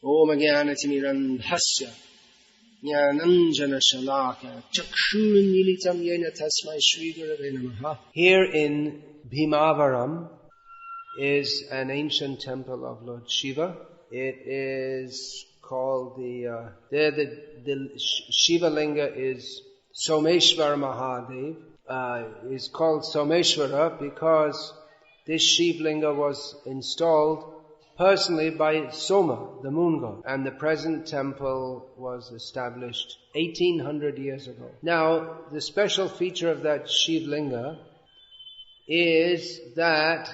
Om Jnanatimirandhasya Jnananjana Shalaka Chakshurunmilitam Yena Tasmai Shri Gurave Namaha. Here in Bhimavaram is an ancient temple of Lord Shiva. It is called the Shiva Linga is Someshwara Mahadev. Is called Someshwara because this Shiva Linga was installed personally by Soma, the moon god, and the present temple was established 1800 years ago. Now, the special feature of that Shiva Linga is that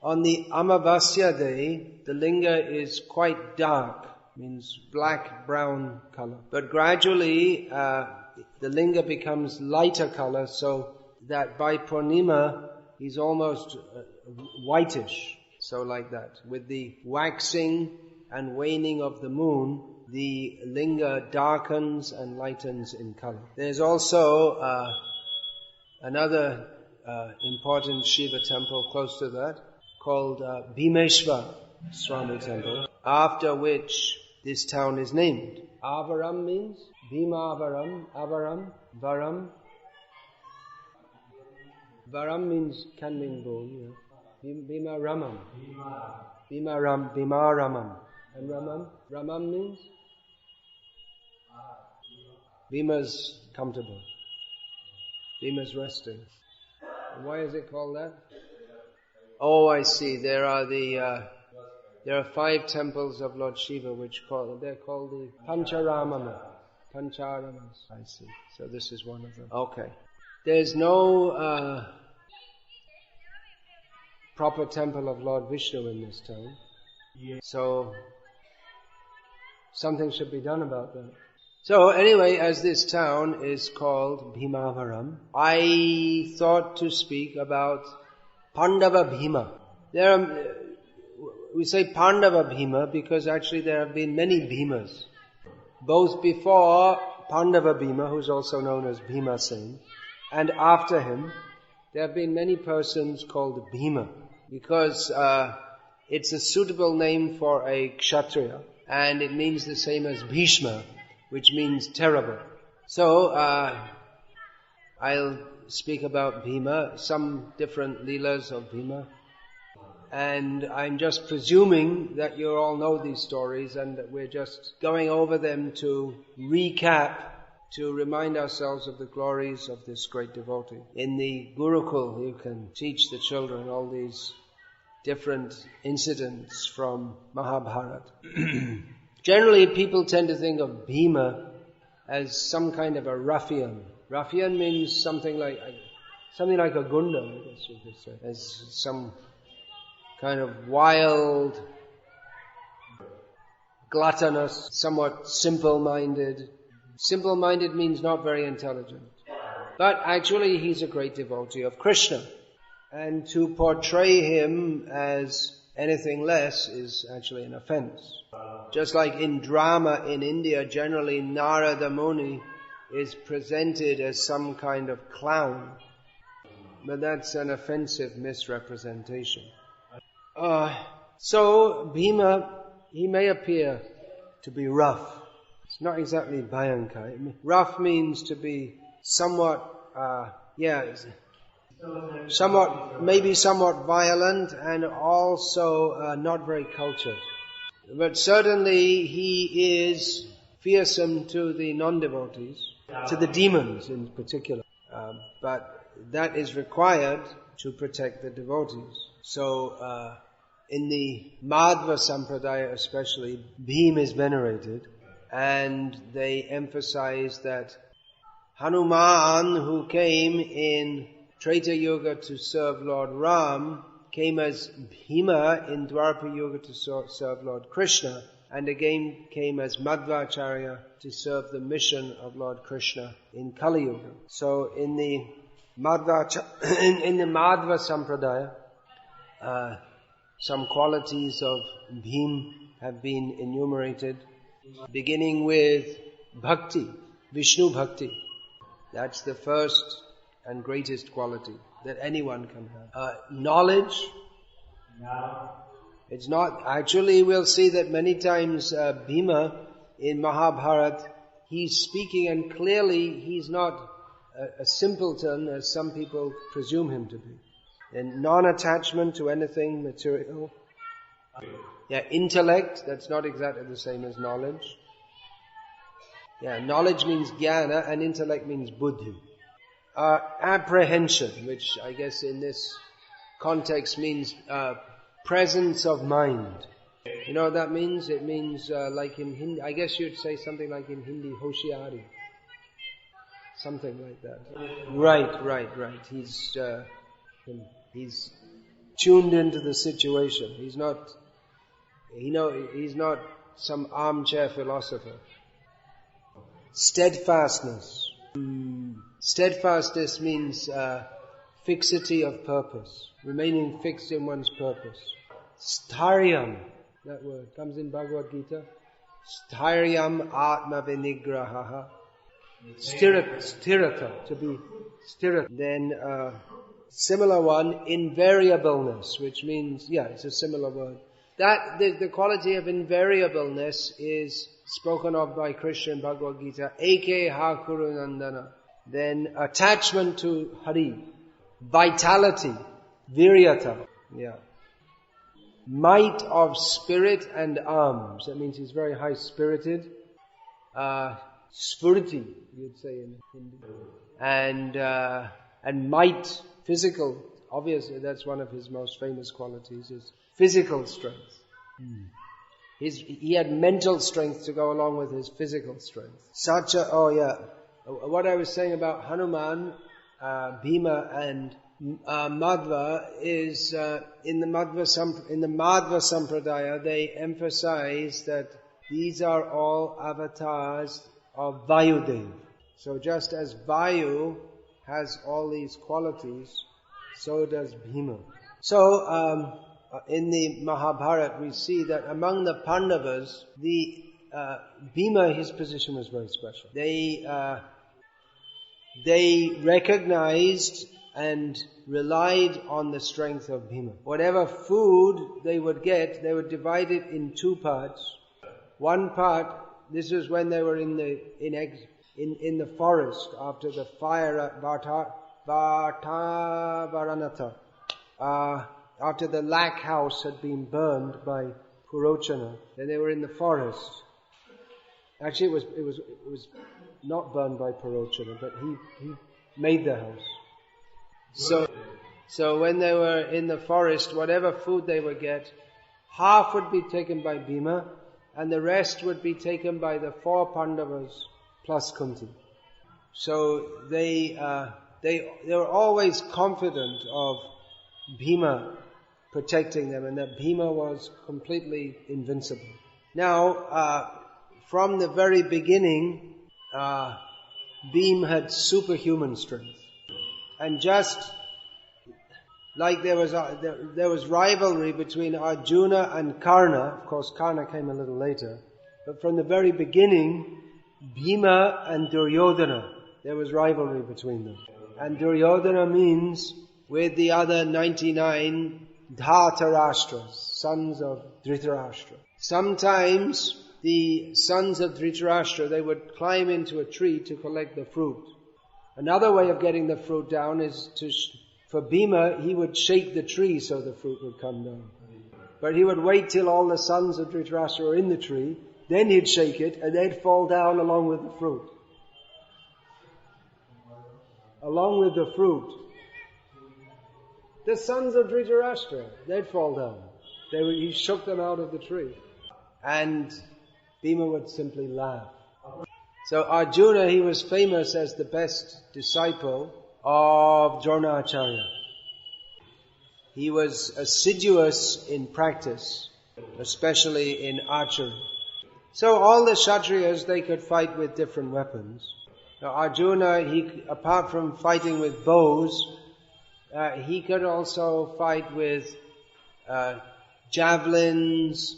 on the Amavasya day, the linga is quite dark, means black-brown color. But gradually, the linga becomes lighter color, so that by Purnima, he's almost whitish. So like that. With the waxing and waning of the moon, the linga darkens and lightens in color. There's also another important Shiva temple close to that, called Bhimeshwar Swami temple, after which this town is named. Avaram means Bhimavaram, Avaram, Varam. Varam means can mean bone, yeah. Bhimaramam. Bhimaramam. And Ramam means Bhima's comfortable. Bhima's resting. Why is it called that? Oh, I see. There are 5 temples of Lord Shiva they're called the Pancharamas. I see. So this is one of them. Okay. There's no proper temple of Lord Vishnu in this town. So something should be done about that. So anyway, as this town is called Bhimavaram, I thought to speak about Pandava Bhima. We say Pandava Bhima because actually there have been many Bhimas. Both before Pandava Bhima, who's also known as Bhimasen, and after him, there have been many persons called Bhima. Because it's a suitable name for a Kshatriya, and it means the same as Bhishma, which means terrible. So, I'll speak about Bhima, some different leelas of Bhima, and I'm just presuming that you all know these stories and that we're just going over them to recap, to remind ourselves of the glories of this great devotee. In the Gurukul, you can teach the children all these different incidents from Mahabharata. Generally, people tend to think of Bhima as some kind of a ruffian. Ruffian means something like a gunda, I guess you could say, as some kind of wild, gluttonous, somewhat simple-minded. Simple-minded means not very intelligent. But actually he's a great devotee of Krishna. And to portray him as anything less is actually an offense. Just like in drama in India, generally Narada Muni is presented as some kind of clown. But that's an offensive misrepresentation. So Bhima, he may appear to be rough. It's not exactly Bhayankar. Rough means to be somewhat violent and also not very cultured. But certainly he is fearsome to the non-devotees, to the demons in particular. But that is required to protect the devotees. So in the Madhva Sampradaya especially, Bhima is venerated, and they emphasize that Hanuman, who came in Treta Yuga to serve Lord Ram, came as Bhima in Dwapara Yuga to serve Lord Krishna, and again came as Madhvacharya to serve the mission of Lord Krishna in Kali Yuga. So in the Madhva Sampradaya, some qualities of Bhima have been enumerated, beginning with Bhakti, Vishnu Bhakti. That's the first and greatest quality that anyone can have. Knowledge It's not, actually we'll see that many times Bhima in Mahabharata, he's speaking and clearly he's not a simpleton as some people presume him to be. And non-attachment to anything material. Yeah, intellect, that's not exactly the same as knowledge. Yeah, knowledge means jnana and intellect means buddhi. Apprehension, which I guess in this context means presence of mind. You know what that means? It means like in Hindi, I guess you'd say something like in Hindi, hoshiari. Something like that. Right. He's tuned into the situation. He's not some armchair philosopher. Steadfastness. Steadfastness means fixity of purpose, remaining fixed in one's purpose. Stharyam, that word comes in Bhagavad Gita. Stharyam atma vinigraha. Sthirata, to be sthirata. Then similar one, invariableness, which means, it's a similar word. That the quality of invariableness is spoken of by Krishna in Bhagavad Gita. Eke ha kuru nandana. Then attachment to Hari, vitality, viryata. Might of spirit and arms. That means he's very high spirited. Sphurti, you'd say in Hindi. And might, physical. Obviously, that's one of his most famous qualities, is physical strength. He had mental strength to go along with his physical strength. What I was saying about Hanuman, Bhima and Madhva is, in the Madhva Sampradaya, they emphasize that these are all avatars of Vayudev. So just as Vayu has all these qualities, so does Bhima. So, in the Mahabharata we see that among the Pandavas, Bhima, his position was very special. They recognized and relied on the strength of Bhima. Whatever food they would get, they would divide it in two parts. One part, this is when they were in the forest after the fire at Vatavaranatha. After the lac house had been burned by Purochana, then they were in the forest. Actually, it was not burned by Purochana, but he made the house. So when they were in the forest, whatever food they would get, half would be taken by Bhima, and the rest would be taken by the 4 Pandavas plus Kunti. So they were always confident of Bhima protecting them, and that Bhima was completely invincible. Now, from the very beginning, Bhima had superhuman strength. And just like there was rivalry between Arjuna and Karna, of course Karna came a little later, but from the very beginning, Bhima and Duryodhana, there was rivalry between them. And Duryodhana means, with the other 99, Dhatarashtra, sons of Dhritarashtra. Sometimes the sons of Dhritarashtra, they would climb into a tree to collect the fruit. Another way of getting the fruit down is for Bhima, he would shake the tree so the fruit would come down. But he would wait till all the sons of Dhritarashtra were in the tree, then he'd shake it, and they'd fall down along with the fruit. Along with the fruit. The sons of Dhritarashtra, they'd fall down. He shook them out of the tree. And Bhima would simply laugh. So Arjuna, he was famous as the best disciple of Dronacharya. He was assiduous in practice, especially in archery. So all the Kshatriyas, they could fight with different weapons. Now Arjuna, apart from fighting with bows, he could also fight with javelins,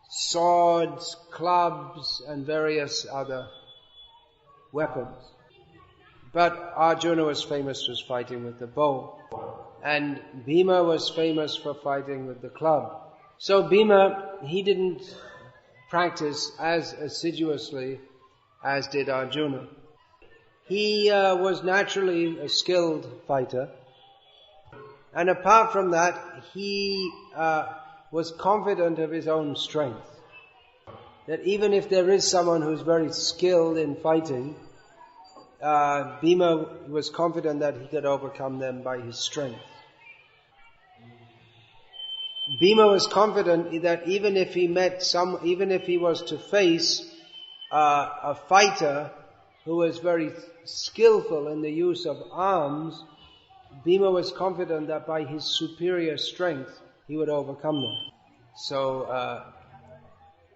swords, clubs, and various other weapons. But Arjuna was famous for fighting with the bow. And Bhima was famous for fighting with the club. So Bhima, he didn't practice as assiduously as did Arjuna. He was naturally a skilled fighter. And apart from that, he was confident of his own strength. That even if there is someone who's very skilled in fighting, Bhima was confident that he could overcome them by his strength. Bhima was confident that even if he was to face a fighter who was very skillful in the use of arms, Bhima was confident that by his superior strength he would overcome them. So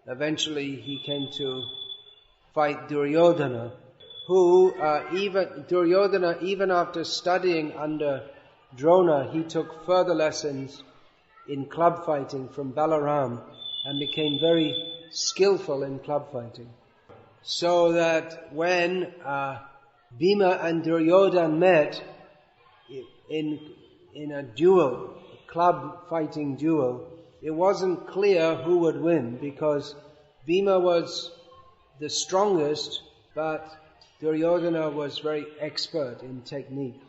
eventually he came to fight Duryodhana, who Duryodhana, even after studying under Drona, he took further lessons in club fighting from Balaram and became very skillful in club fighting. So that when Bhima and Duryodhana met in a duel, a club fighting duel, it wasn't clear who would win, because Bhima was the strongest, but Duryodhana was very expert in technique.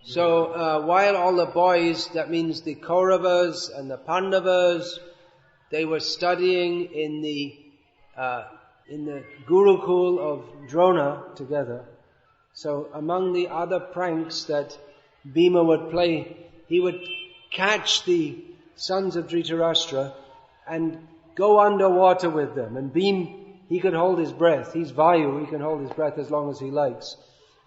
So while all the boys, that means the Kauravas and the Pandavas, they were studying in the Gurukul of Drona together. So among the other pranks that Bhima would play, he would catch the sons of Dhritarashtra and go underwater with them. And Bhima, he could hold his breath. He's Vayu, he can hold his breath as long as he likes.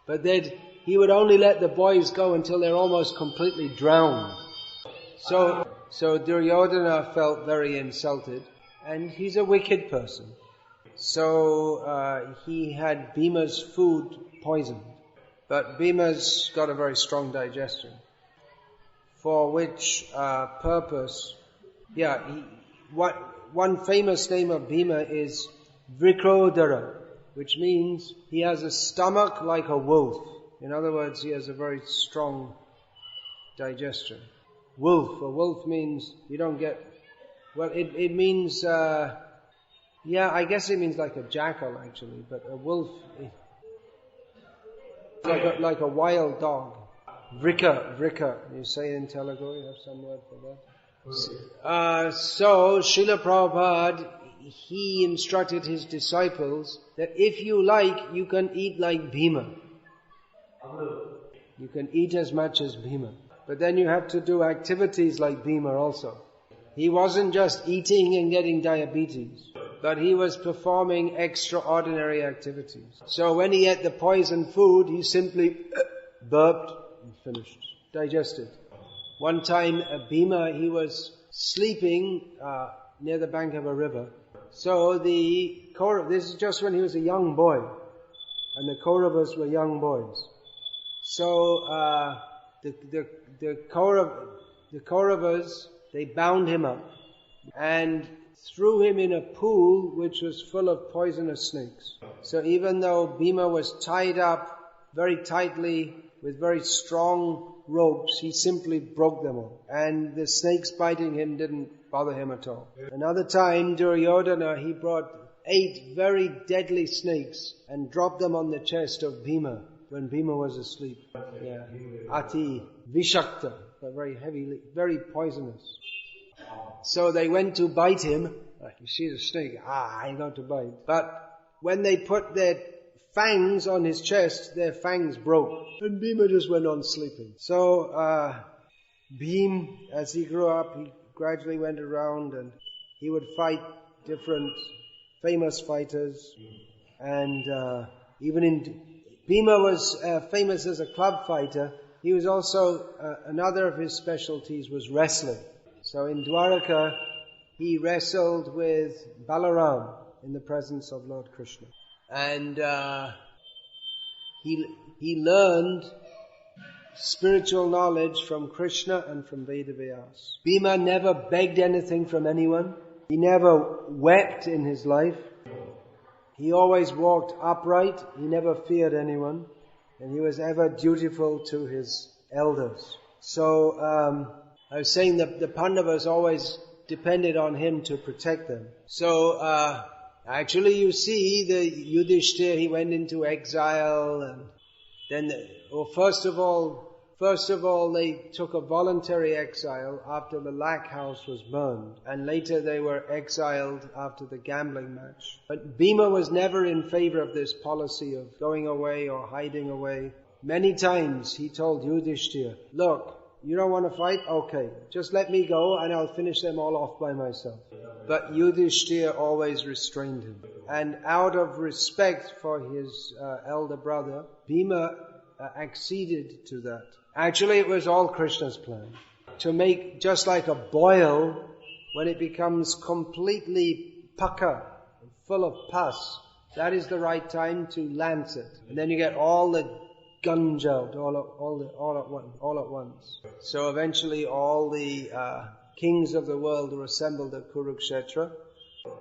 But he would only let the boys go until they're almost completely drowned. So Duryodhana felt very insulted, and he's a wicked person. So he had Bhima's food poisoned. But Bhima's got a very strong digestion, for which purpose, one famous name of Bhima is Vikrodara, which means he has a stomach like a wolf. In other words, he has a very strong digestion. Wolf. A wolf means you don't get... Well, it means... I guess it means like a jackal actually, but a wolf... Like a wild dog. Vrika. You say in Telugu, you have some word for that? So, Srila Prabhupada, he instructed his disciples that if you like, you can eat like Bhima. You can eat as much as Bhima. But then you have to do activities like Bhima also. He wasn't just eating and getting diabetes, but he was performing extraordinary activities. So when he ate the poisoned food, he simply burped and finished, digested. One time, Bhima, he was sleeping near the bank of a river. So this is just when he was a young boy, and the Kauravas were young boys. So the Kauravas, they bound him up and threw him in a pool which was full of poisonous snakes. So even though Bhima was tied up very tightly with very strong ropes, he simply broke them all. And the snakes biting him didn't bother him at all. Another time, Duryodhana, he brought 8 very deadly snakes and dropped them on the chest of Bhima when Bhima was asleep. Ati Vishakta, but very heavy, very poisonous. So they went to bite him. You see the snake, I'm going to bite. But when they put their fangs on his chest, their fangs broke. And Bhima just went on sleeping. So Bhima, as he grew up, he gradually went around and he would fight different famous fighters. And Bhima was famous as a club fighter. He was also, another of his specialties was wrestling. So in Dwaraka, he wrestled with Balaram in the presence of Lord Krishna. And he learned spiritual knowledge from Krishna and from Vedavyas. Bhima never begged anything from anyone. He never wept in his life. He always walked upright. He never feared anyone. And he was ever dutiful to his elders. So I was saying that the Pandavas always depended on him to protect them. So, actually you see the Yudhishthira, he went into exile, and then, first of all, they took a voluntary exile after the lac house was burned, and later they were exiled after the gambling match. But Bhima was never in favor of this policy of going away or hiding away. Many times he told Yudhishthira, look, you don't want to fight? Okay, just let me go and I'll finish them all off by myself. But Yudhishthira always restrained him. And out of respect for his elder brother, Bhima acceded to that. Actually, it was all Krishna's plan. To make, just like a boil, when it becomes completely pucker, full of pus, that is the right time to lance it. And then you get all the gunge out all at once. So eventually all the kings of the world were assembled at Kurukshetra,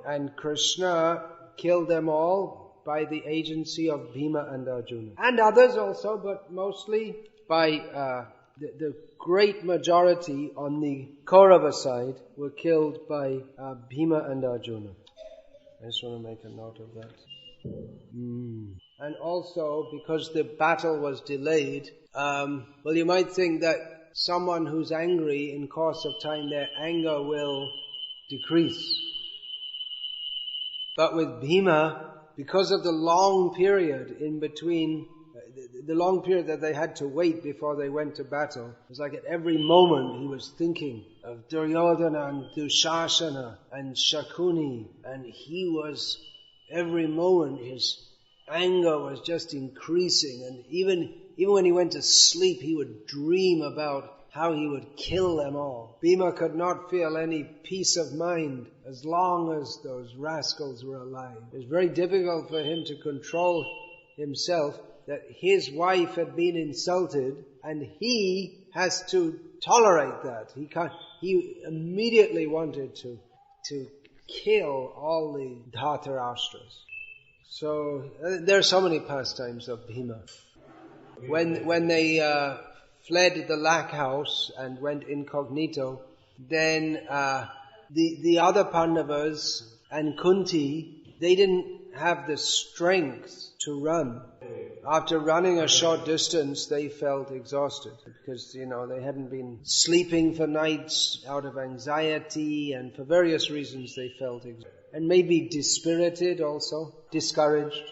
and Krishna killed them all by the agency of Bhima and Arjuna. And others also, but mostly by the great majority on the Kaurava side were killed by Bhima and Arjuna. I just want to make a note of that. And also, because the battle was delayed, you might think that someone who's angry, in course of time, their anger will decrease. But with Bhima, because of the long period in between, the long period that they had to wait before they went to battle, it was like at every moment he was thinking of Duryodhana and Dushasana and Shakuni, and he was, every moment his anger was just increasing, and even when he went to sleep, he would dream about how he would kill them all. Bhima could not feel any peace of mind as long as those rascals were alive. It was very difficult for him to control himself that his wife had been insulted, and he has to tolerate that. He immediately wanted to kill all the Dhritarashtra's. So there are so many pastimes of Bhima. When they fled the lac house and went incognito, then the other Pandavas and Kunti, they didn't have the strength to run. After running a short distance, they felt exhausted because, they hadn't been sleeping for nights out of anxiety, and for various reasons they felt exhausted. And maybe dispirited also, discouraged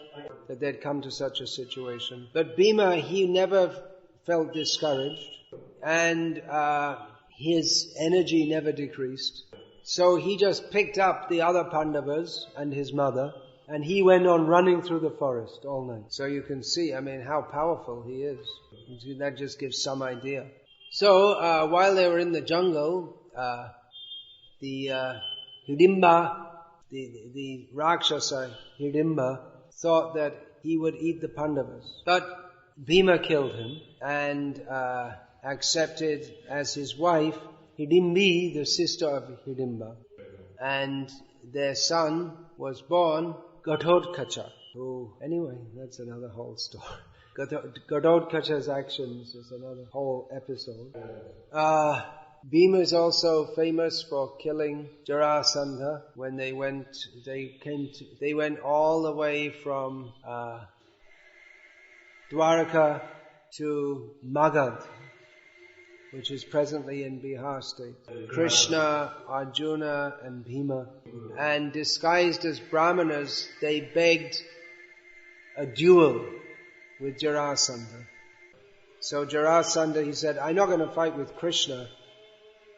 that they'd come to such a situation. But Bhima, he never felt discouraged, and his energy never decreased. So he just picked up the other Pandavas and his mother, and he went on running through the forest all night. So you can see, how powerful he is. That just gives some idea. So while they were in the jungle, the Hidimba, the Rakshasa Hidimba, thought that he would eat the Pandavas. But Bhima killed him and accepted as his wife Hidimbi, the sister of Hidimba. And their son was born Ghatotkacha, who, anyway, that's another whole story. Ghatotkacha's actions is another whole episode. Bhima is also famous for killing Jarasandha when they went all the way from Dwaraka to Magad, which is presently in Bihar state. Krishna, Arjuna and Bhima. And disguised as brahmanas, they begged a duel with Jarasandha. So Jarasandha, he said, I'm not going to fight with Krishna.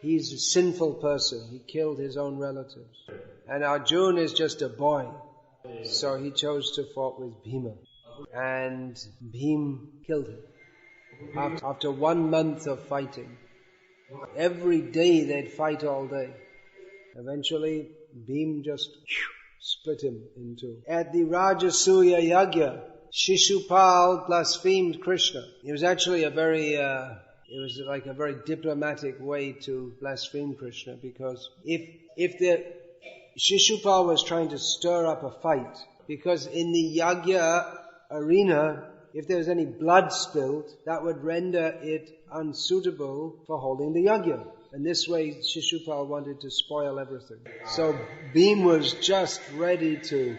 He's a sinful person. He killed his own relatives. And Arjuna is just a boy. So he chose to fight with Bhima. And Bhima killed him. After 1 month of fighting. Every day they'd fight all day. Eventually, Bhima just split him in two. At the Rajasuya Yagya, Shishupal blasphemed Krishna. It was actually a very diplomatic way to blaspheme Krishna, because if the Shishupal was trying to stir up a fight, because in the Yagya arena, if there was any blood spilled, that would render it unsuitable for holding the Yagya. And this way Shishupal wanted to spoil everything. So Bhima was just ready to...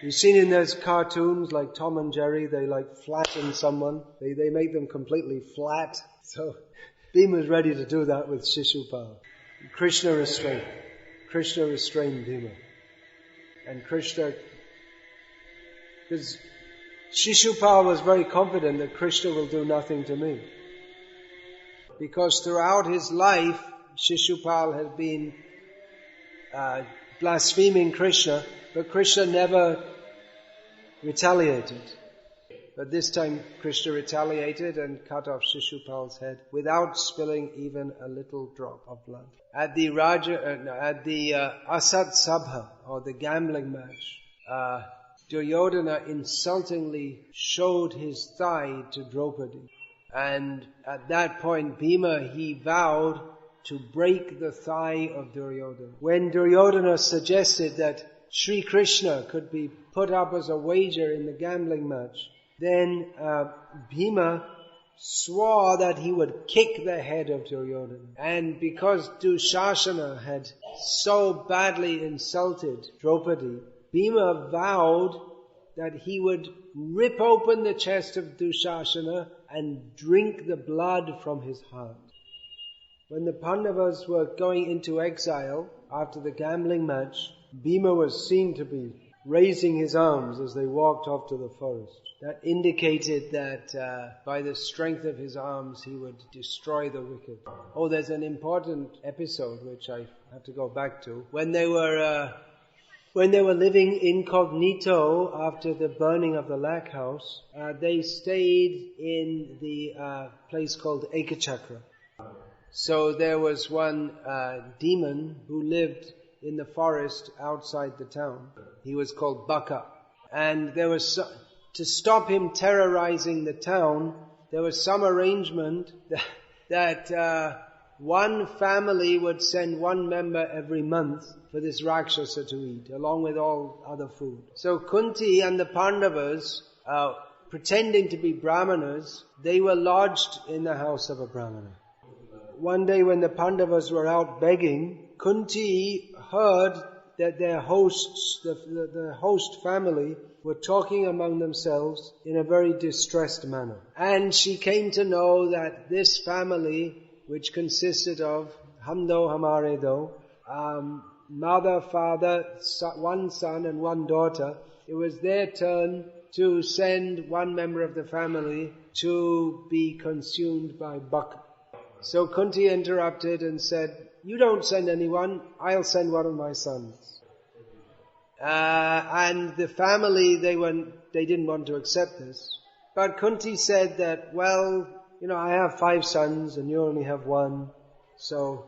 You've seen in those cartoons like Tom and Jerry, they like flatten someone. They make them completely flat. So Bhima was ready to do that with Shishupal. Krishna restrained Bhima. And Krishna... Because Shishupal was very confident that Krishna will do nothing to me. Because throughout his life, Shishupal had been blaspheming Krishna, but Krishna never retaliated. But this time Krishna retaliated and cut off Shishupal's head without spilling even a little drop of blood. At the Asat Sabha, or the gambling match, Duryodhana insultingly showed his thigh to Draupadi. And at that point, Bhima, he vowed to break the thigh of Duryodhana. When Duryodhana suggested that Sri Krishna could be put up as a wager in the gambling match, then Bhima swore that he would kick the head of Duryodhana. And because Dushasana had so badly insulted Draupadi, Bhima vowed that he would rip open the chest of Dushasana and drink the blood from his heart. When the Pandavas were going into exile after the gambling match, Bhima was seen to be raising his arms as they walked off to the forest. That indicated that by the strength of his arms he would destroy the wicked. Oh, there's an important episode which I have to go back to. When they were living incognito after the burning of the lac house, they stayed in the place called Ekachakra. So there was one demon who lived in the forest outside the town. He was called Baka. And there was to stop him terrorizing the town, there was some arrangement that one family would send one member every month for this Rakshasa to eat, along with all other food. So Kunti and the Pandavas, pretending to be Brahmanas, they were lodged in the house of a Brahmana. One day when the Pandavas were out begging, Kunti heard that their hosts, the host family, were talking among themselves in a very distressed manner. And she came to know that this family, which consisted of Hamdo Hamare Do, mother, father, one son and one daughter, it was their turn to send one member of the family to be consumed by Baka. So Kunti interrupted and said, "You don't send anyone, I'll send one of my sons." And the family, they didn't want to accept this. But Kunti said that, well, I have 5 sons and you only have 1, so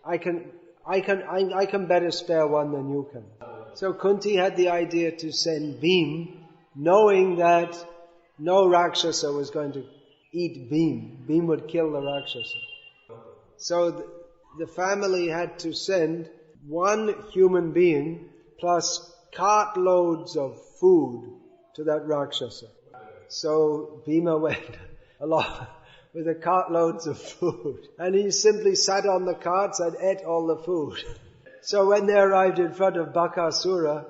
I can better spare one than you can. So Kunti had the idea to send Bhima, knowing that no Rakshasa was going to eat Bhima. Bhima would kill the Rakshasa. So the family had to send 1 human being plus cartloads of food to that Rakshasa. So Bhima went along with the cartloads of food. And he simply sat on the carts and ate all the food. So when they arrived in front of Bakasura,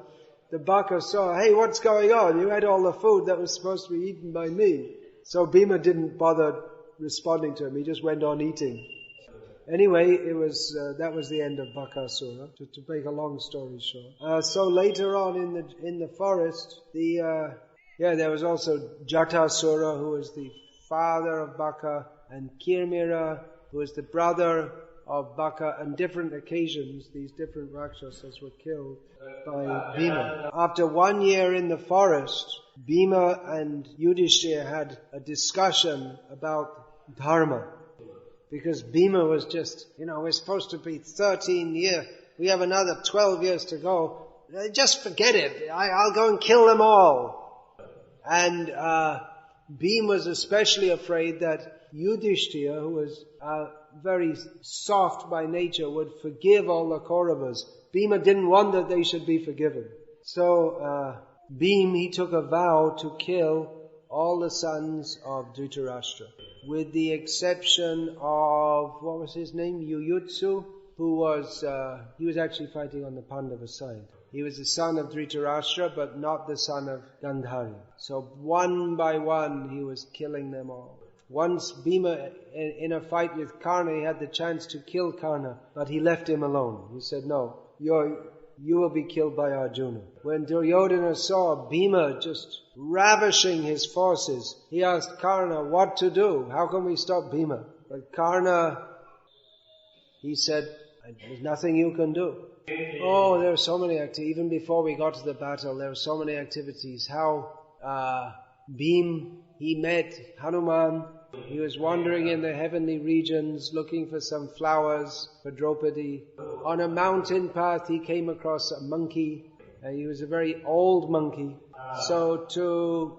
the Baka saw, "Hey, what's going on? You ate all the food that was supposed to be eaten by me." So Bhima didn't bother responding to him. He just went on eating. Anyway, that was the end of Bakasura, to make a long story short. So later on in the forest, there was also Jatasura, who was the father of Baka, and Kirmira, who was the brother of Baka. On different occasions, these different Rakshasas were killed by Bhima. After 1 year in the forest, Bhima and Yudhishthira had a discussion about dharma. Because Bhima was just, we're supposed to be 13 years. We have another 12 years to go. Just forget it. I'll go and kill them all. And Bhima was especially afraid that Yudhishthira, who was very soft by nature, would forgive all the Kauravas. Bhima didn't want that they should be forgiven. So Bhima, he took a vow to kill all the sons of Dhritarashtra, with the exception of, what was his name? Yuyutsu, who was, he was actually fighting on the Pandava side. He was the son of Dhritarashtra, but not the son of Gandhari. So one by one, he was killing them all. Once Bhima, in a fight with Karna, he had the chance to kill Karna, but he left him alone. He said, no, you will be killed by Arjuna. When Duryodhana saw Bhima just ravishing his forces, he asked Karna what to do. How can we stop Bhima? But Karna, he said, there's nothing you can do. Oh, there are so many activities. Even before we got to the battle, there were so many activities. How Bhim, he met Hanuman. He was wandering in the heavenly regions looking for some flowers for Draupadi. On a mountain path he came across a monkey. He was a very old monkey. So to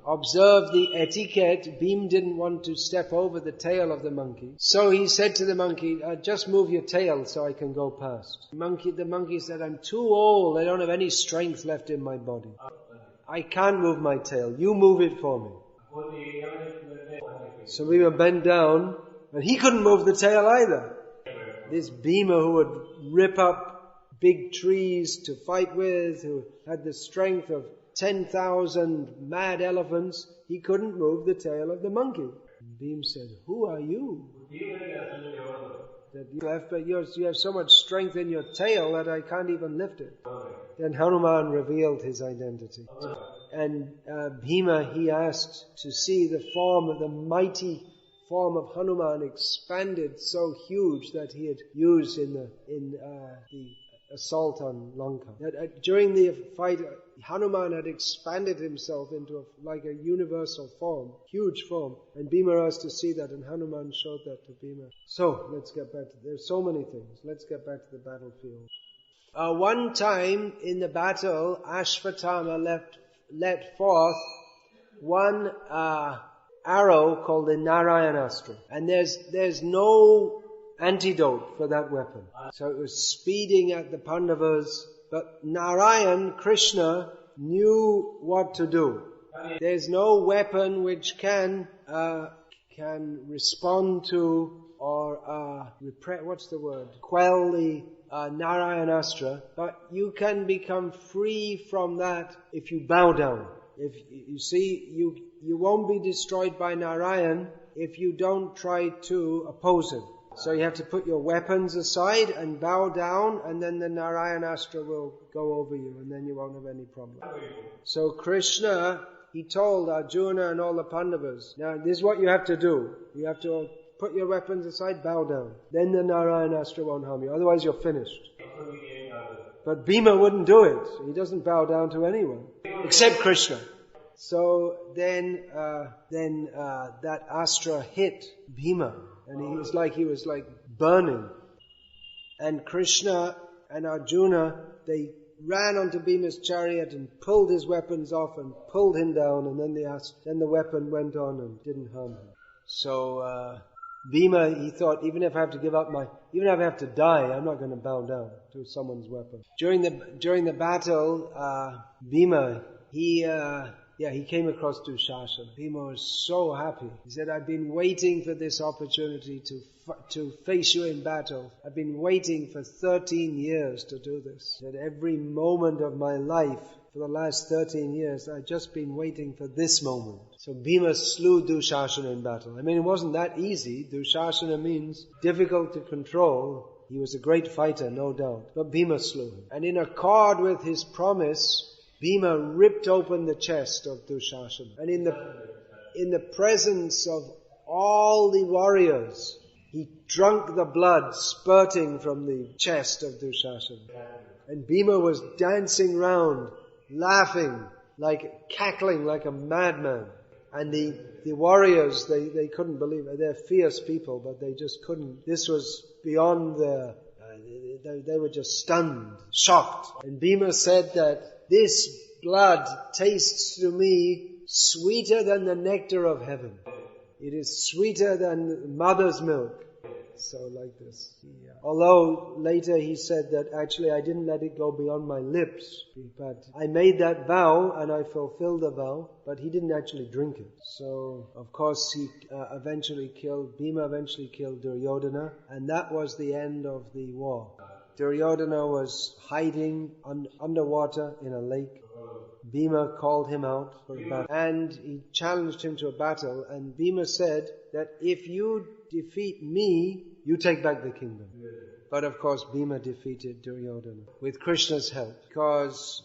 observe the etiquette, Bhim didn't want to step over the tail of the monkey. So he said to the monkey, just move your tail so I can go past. The monkey said, I'm too old. I don't have any strength left in my body. I can't move my tail. You move it for me. So Bhima bent down, and he couldn't move the tail either. This Bhima, who would rip up big trees to fight with, who had the strength of 10,000 mad elephants, he couldn't move the tail of the monkey. Bhima said, who are you? That you left, but you have so much strength in your tail that I can't even lift it. Then Hanuman revealed his identity. And Bhima, he asked to see the form of the mighty form of Hanuman expanded so huge that he had used in the assault on Lanka. That during the fight, Hanuman had expanded himself into like a universal form, huge form. And Bhima asked to see that, and Hanuman showed that to Bhima. So, let's get back to, there's so many things. Let's get back to the battlefield. One time in the battle, Ashvatthama let forth one arrow called the Narayanastra. And there's no antidote for that weapon. So it was speeding at the Pandavas, but Narayan, Krishna, knew what to do. There's no weapon which can respond to or quell the Narayanastra, but you can become free from that if you bow down. If you see, you won't be destroyed by Narayan if you don't try to oppose him. So you have to put your weapons aside and bow down, and then the Narayanastra will go over you, and then you won't have any problem. So Krishna, he told Arjuna and all the Pandavas, now this is what you have to do. You have to put your weapons aside, bow down. Then the Narayanastra won't harm you, otherwise you're finished. But Bhima wouldn't do it. He doesn't bow down to anyone, except Krishna. So then that astra hit Bhima, and he was like burning. And Krishna and Arjuna, they ran onto Bhima's chariot and pulled his weapons off and pulled him down, and then the weapon went on and didn't harm him. So Bhima, he thought, even if I have to die, I'm not going to bow down to someone's weapon. During the battle, Bhima, he came across Dushasana. Bhima was so happy. He said, I've been waiting for this opportunity to face you in battle. I've been waiting for 13 years to do this. He said, every moment of my life for the last 13 years, I've just been waiting for this moment. So Bhima slew Dushasana in battle. I mean, it wasn't that easy. Dushasana means difficult to control. He was a great fighter, no doubt. But Bhima slew him. And in accord with his promise, Bhima ripped open the chest of Dushasana. And in the presence of all the warriors, he drank the blood spurting from the chest of Dushasana. And Bhima was dancing round, laughing, cackling like a madman. And the warriors, they couldn't believe it. They're fierce people, but they just couldn't. This was beyond they were just stunned, shocked. And Bhima said that this blood tastes to me sweeter than the nectar of heaven. It is sweeter than mother's milk. So like this. Although later he said that actually I didn't let it go beyond my lips, but I made that vow and I fulfilled the vow, but he didn't actually drink it. So of course he Bhima eventually killed Duryodhana, and that was the end of the war. Duryodhana was hiding underwater in a lake. Bhima called him out for a battle, and he challenged him to a battle, and Bhima said that if you defeat me, you take back the kingdom. But of course Bhima defeated Duryodhana with Krishna's help, because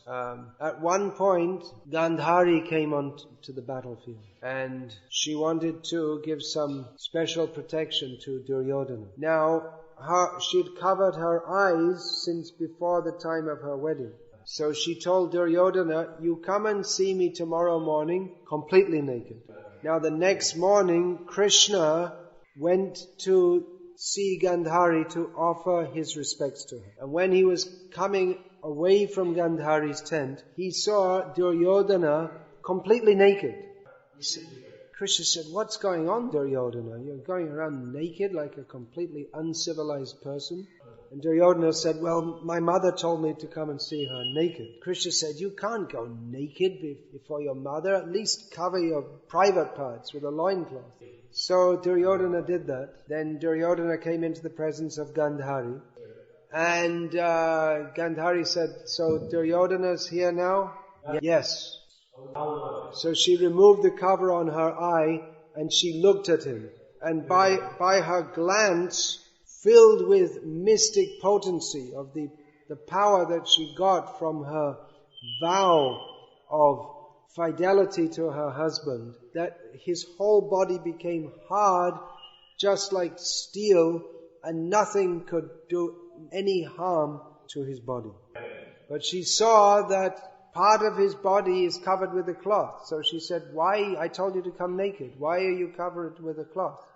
at one point Gandhari came onto the battlefield and she wanted to give some special protection to Duryodhana. Now she'd covered her eyes since before the time of her wedding. So she told Duryodhana, you come and see me tomorrow morning completely naked. Now the next morning, Krishna went to see Gandhari to offer his respects to her. And when he was coming away from Gandhari's tent, he saw Duryodhana completely naked. Krishna said, what's going on, Duryodhana? You're going around naked like a completely uncivilized person? And Duryodhana said, well, my mother told me to come and see her naked. Krishna said, you can't go naked before your mother. At least cover your private parts with a loincloth. So Duryodhana did that. Then Duryodhana came into the presence of Gandhari. And Gandhari said, so Duryodhana's here now? Yes. So she removed the cover on her eye and she looked at him. And by her glance, filled with mystic potency of the power that she got from her vow of fidelity to her husband, that his whole body became hard, just like steel, and nothing could do any harm to his body. But she saw that part of his body is covered with a cloth. So she said, why? I told you to come naked. Why are you covered with a cloth?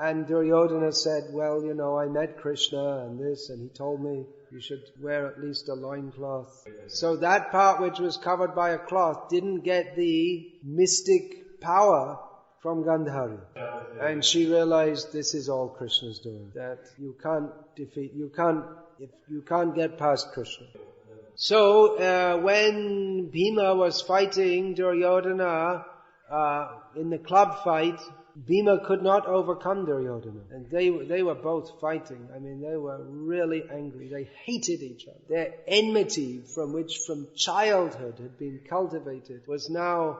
And Duryodhana said, well, I met Krishna and this, and he told me you should wear at least a loincloth. So that part which was covered by a cloth didn't get the mystic power from Gandhari. And she realized this is all Krishna's doing, that you can't get past Krishna. So when Bhima was fighting Duryodhana in the club fight, Bhima could not overcome Duryodhana. And they were both fighting. I mean, they were really angry. They hated each other. Their enmity, from childhood had been cultivated, was now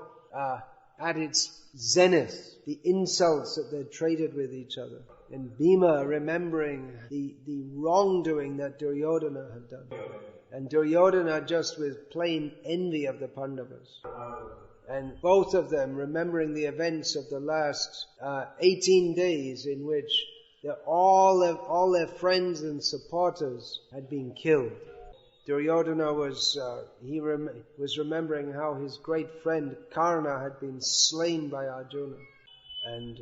at its zenith. The insults that they traded with each other. And Bhima remembering the wrongdoing that Duryodhana had done. And Duryodhana just with plain envy of the Pandavas. And both of them remembering the events of the last 18 days in which all their friends and supporters had been killed. Duryodhana was remembering how his great friend Karna had been slain by Arjuna. And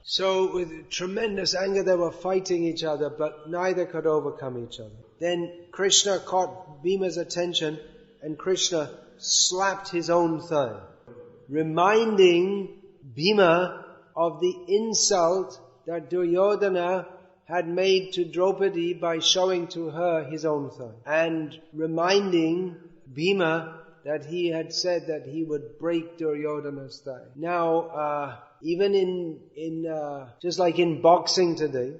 so with tremendous anger they were fighting each other, but neither could overcome each other. Then Krishna caught Bhima's attention, and Krishna slapped his own thigh, reminding Bhima of the insult that Duryodhana had made to Draupadi by showing to her his own thigh, and reminding Bhima that he had said that he would break Duryodhana's thigh. Now, even in just like in boxing today,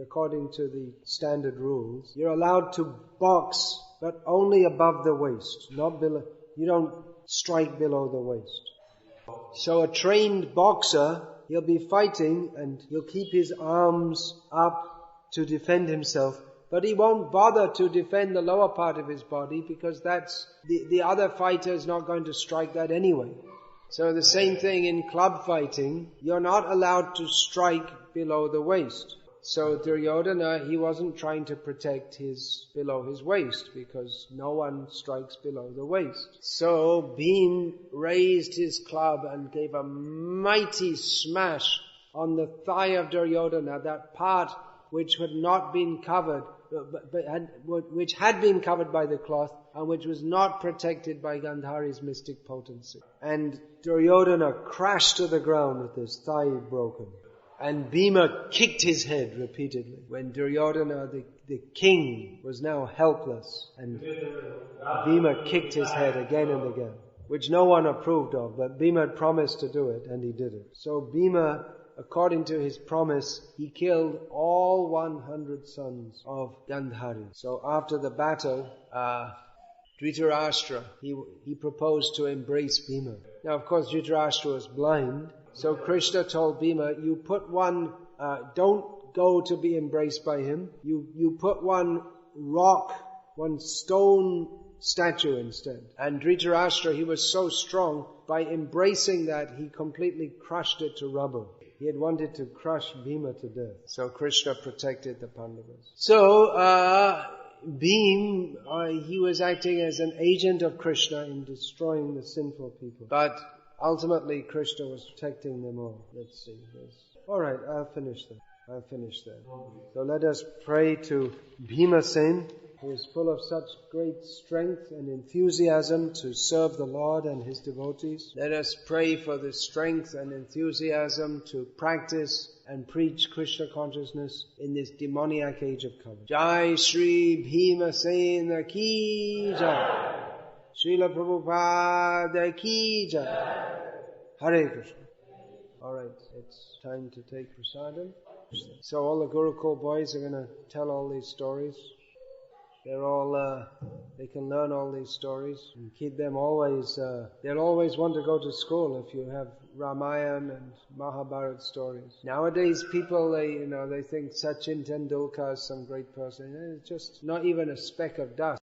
according to the standard rules, you're allowed to box, but only above the waist, not below. You don't strike below the waist. So a trained boxer, he'll be fighting and he'll keep his arms up to defend himself, but he won't bother to defend the lower part of his body because that's the other fighter is not going to strike that anyway. So the same thing in club fighting, you're not allowed to strike below the waist. So Duryodhana, he wasn't trying to protect below his waist because no one strikes below the waist. So Bhim raised his club and gave a mighty smash on the thigh of Duryodhana, that part which had not been covered, which had been covered by the cloth and which was not protected by Gandhari's mystic potency. And Duryodhana crashed to the ground with his thigh broken. And Bhima kicked his head repeatedly when Duryodhana, the king, was now helpless. And Bhima kicked his head again and again, which no one approved of, but Bhima had promised to do it, and he did it. So Bhima, according to his promise, he killed all 100 sons of Gandhari. So after the battle, Dhritarashtra, he proposed to embrace Bhima. Now, of course, Dhritarashtra was blind, so Krishna told Bhima, you put one, don't go to be embraced by him. You put one rock, one stone statue instead. And Dhritarashtra, he was so strong, by embracing that, he completely crushed it to rubble. He had wanted to crush Bhima to death. So Krishna protected the Pandavas. So, Bhim, he was acting as an agent of Krishna in destroying the sinful people. But ultimately, Krishna was protecting them all. Let's see this. Alright, I'll finish there. So let us pray to Bhimasen, who is full of such great strength and enthusiasm to serve the Lord and His devotees. Let us pray for the strength and enthusiasm to practice and preach Krishna consciousness in this demoniac age of Kali. Jai Shri Bhimasena Ki Jai. Srila Prabhupada Ki Jai. Hare Krishna. Alright, it's time to take prasadam. So all the Gurukul boys are going to tell all these stories. They're all, they can learn all these stories and keep them always, they'll always want to go to school if you have Ramayana and Mahabharata stories. Nowadays people, they think Sachin Tendulkar is some great person. It's just not even a speck of dust.